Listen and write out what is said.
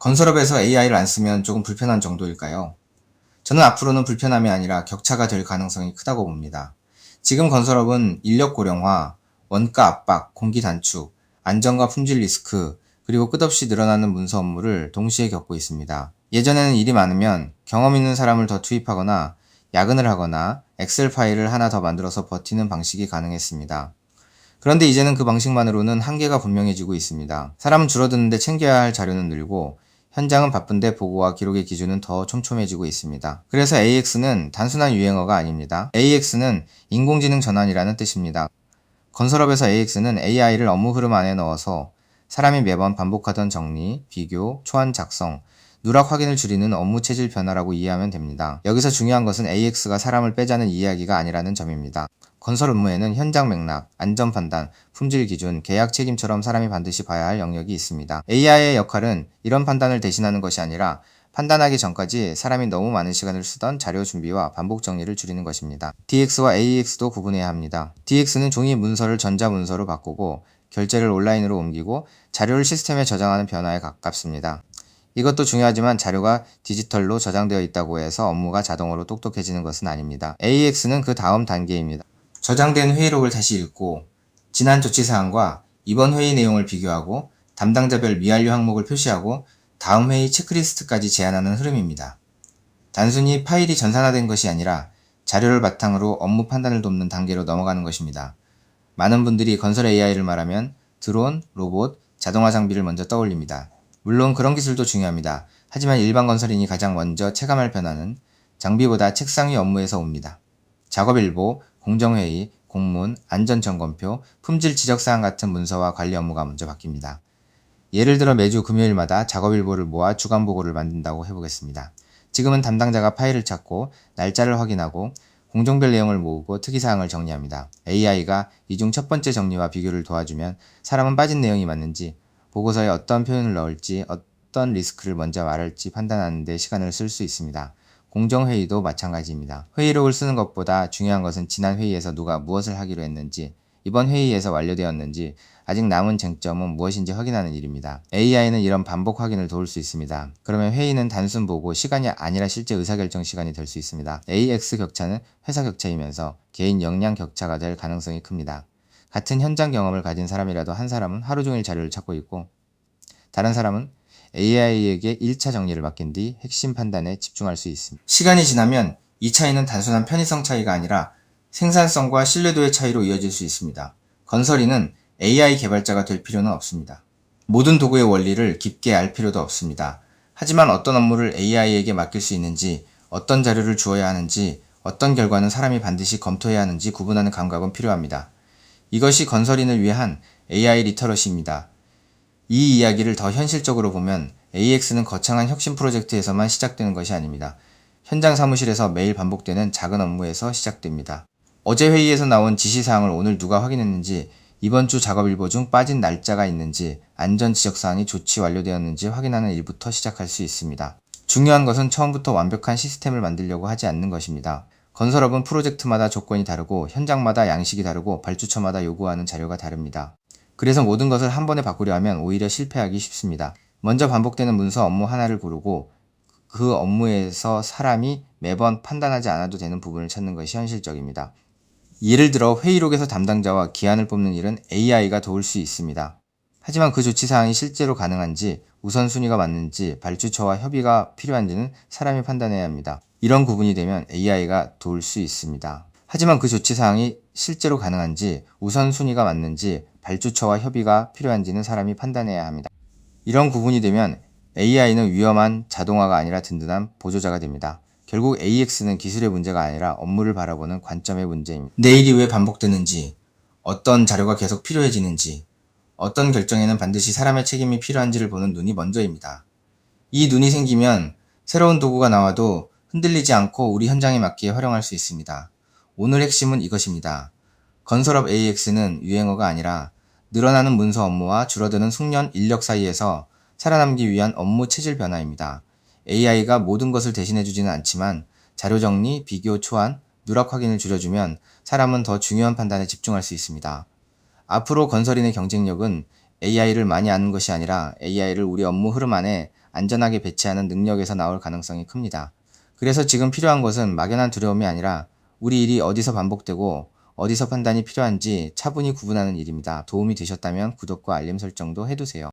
건설업에서 AI를 안 쓰면 조금 불편한 정도일까요? 저는 앞으로는 불편함이 아니라 격차가 될 가능성이 크다고 봅니다. 지금 건설업은 인력 고령화, 원가 압박, 공기 단축, 안전과 품질 리스크, 그리고 끝없이 늘어나는 문서 업무를 동시에 겪고 있습니다. 예전에는 일이 많으면 경험 있는 사람을 더 투입하거나 야근을 하거나 엑셀 파일을 하나 더 만들어서 버티는 방식이 가능했습니다. 그런데 이제는 그 방식만으로는 한계가 분명해지고 있습니다. 사람은 줄어드는데 챙겨야 할 자료는 늘고 현장은 바쁜데 보고와 기록의 기준은 더 촘촘해지고 있습니다. 그래서 AX는 단순한 유행어가 아닙니다. AX는 인공지능 전환이라는 뜻입니다. 건설업에서 AX는 AI를 업무 흐름 안에 넣어서 사람이 매번 반복하던 정리, 비교, 초안 작성, 누락 확인을 줄이는 업무 체질 변화라고 이해하면 됩니다. 여기서 중요한 것은 AX가 사람을 빼자는 이야기가 아니라는 점입니다. 건설 업무에는 현장 맥락, 안전 판단, 품질 기준, 계약 책임처럼 사람이 반드시 봐야 할 영역이 있습니다. AI의 역할은 이런 판단을 대신하는 것이 아니라 판단하기 전까지 사람이 너무 많은 시간을 쓰던 자료 준비와 반복 정리를 줄이는 것입니다. DX와 AX도 구분해야 합니다. DX는 종이 문서를 전자문서로 바꾸고 결제를 온라인으로 옮기고 자료를 시스템에 저장하는 변화에 가깝습니다. 이것도 중요하지만 자료가 디지털로 저장되어 있다고 해서 업무가 자동으로 똑똑해지는 것은 아닙니다. AX는 그 다음 단계입니다. 저장된 회의록을 다시 읽고 지난 조치사항과 이번 회의 내용을 비교하고 담당자별 미완료 항목을 표시하고 다음 회의 체크리스트까지 제안하는 흐름입니다. 단순히 파일이 전산화된 것이 아니라 자료를 바탕으로 업무 판단을 돕는 단계로 넘어가는 것입니다. 많은 분들이 건설 AI를 말하면 드론, 로봇, 자동화 장비를 먼저 떠올립니다. 물론 그런 기술도 중요합니다. 하지만 일반 건설인이 가장 먼저 체감할 변화는 장비보다 책상 위 업무에서 옵니다. 작업일보, 공정회의, 공문, 안전점검표, 품질 지적사항 같은 문서와 관리 업무가 먼저 바뀝니다. 예를 들어 매주 금요일마다 작업일보를 모아 주간보고를 만든다고 해보겠습니다. 지금은 담당자가 파일을 찾고 날짜를 확인하고 공종별 내용을 모으고 특이사항을 정리합니다. AI가 이 중 첫 번째 정리와 비교를 도와주면 사람은 빠진 내용이 맞는지, 보고서에 어떤 표현을 넣을지, 어떤 리스크를 먼저 말할지 판단하는 데 시간을 쓸 수 있습니다. 공정회의도 마찬가지입니다. 회의록을 쓰는 것보다 중요한 것은 지난 회의에서 누가 무엇을 하기로 했는지, 이번 회의에서 완료되었는지, 아직 남은 쟁점은 무엇인지 확인하는 일입니다. AI는 이런 반복 확인을 도울 수 있습니다. 그러면 회의는 단순 보고 시간이 아니라 실제 의사결정 시간이 될 수 있습니다. AX 격차는 회사 격차이면서 개인 역량 격차가 될 가능성이 큽니다. 같은 현장 경험을 가진 사람이라도 한 사람은 하루 종일 자료를 찾고 있고 다른 사람은 AI에게 1차 정리를 맡긴 뒤 핵심 판단에 집중할 수 있습니다. 시간이 지나면 이 차이는 단순한 편의성 차이가 아니라 생산성과 신뢰도의 차이로 이어질 수 있습니다. 건설인은 AI 개발자가 될 필요는 없습니다. 모든 도구의 원리를 깊게 알 필요도 없습니다. 하지만 어떤 업무를 AI에게 맡길 수 있는지, 어떤 자료를 주어야 하는지, 어떤 결과는 사람이 반드시 검토해야 하는지 구분하는 감각은 필요합니다. 이것이 건설인을 위한 AI 리터러시입니다. 이 이야기를 더 현실적으로 보면 AX는 거창한 혁신 프로젝트에서만 시작되는 것이 아닙니다. 현장 사무실에서 매일 반복되는 작은 업무에서 시작됩니다. 어제 회의에서 나온 지시사항을 오늘 누가 확인했는지, 이번 주 작업일보 중 빠진 날짜가 있는지, 안전 지적사항이 조치 완료되었는지 확인하는 일부터 시작할 수 있습니다. 중요한 것은 처음부터 완벽한 시스템을 만들려고 하지 않는 것입니다. 건설업은 프로젝트마다 조건이 다르고 현장마다 양식이 다르고 발주처마다 요구하는 자료가 다릅니다. 그래서 모든 것을 한 번에 바꾸려 하면 오히려 실패하기 쉽습니다. 먼저 반복되는 문서 업무 하나를 고르고 그 업무에서 사람이 매번 판단하지 않아도 되는 부분을 찾는 것이 현실적입니다. 예를 들어 회의록에서 담당자와 기한을 뽑는 일은 AI가 도울 수 있습니다. 하지만 그 조치사항이 실제로 가능한지, 우선순위가 맞는지, 발주처와 협의가 필요한지는 사람이 판단해야 합니다. 이런 구분이 되면 AI가 도울 수 있습니다. 하지만 그 조치사항이 실제로 가능한지, 우선순위가 맞는지, 발주처와 협의가 필요한지는 사람이 판단해야 합니다. 이런 구분이 되면 AI는 위험한 자동화가 아니라 든든한 보조자가 됩니다. 결국 AX는 기술의 문제가 아니라 업무를 바라보는 관점의 문제입니다. 내일이 왜 반복되는지, 어떤 자료가 계속 필요해지는지, 어떤 결정에는 반드시 사람의 책임이 필요한지를 보는 눈이 먼저입니다. 이 눈이 생기면 새로운 도구가 나와도 흔들리지 않고 우리 현장에 맞게 활용할 수 있습니다. 오늘 핵심은 이것입니다. 건설업 AX는 유행어가 아니라 늘어나는 문서 업무와 줄어드는 숙련 인력 사이에서 살아남기 위한 업무 체질 변화입니다. AI가 모든 것을 대신해주지는 않지만 자료 정리, 비교, 초안, 누락 확인을 줄여주면 사람은 더 중요한 판단에 집중할 수 있습니다. 앞으로 건설인의 경쟁력은 AI를 많이 아는 것이 아니라 AI를 우리 업무 흐름 안에 안전하게 배치하는 능력에서 나올 가능성이 큽니다. 그래서 지금 필요한 것은 막연한 두려움이 아니라 우리 일이 어디서 반복되고 어디서 판단이 필요한지 차분히 구분하는 일입니다. 도움이 되셨다면 구독과 알림 설정도 해두세요.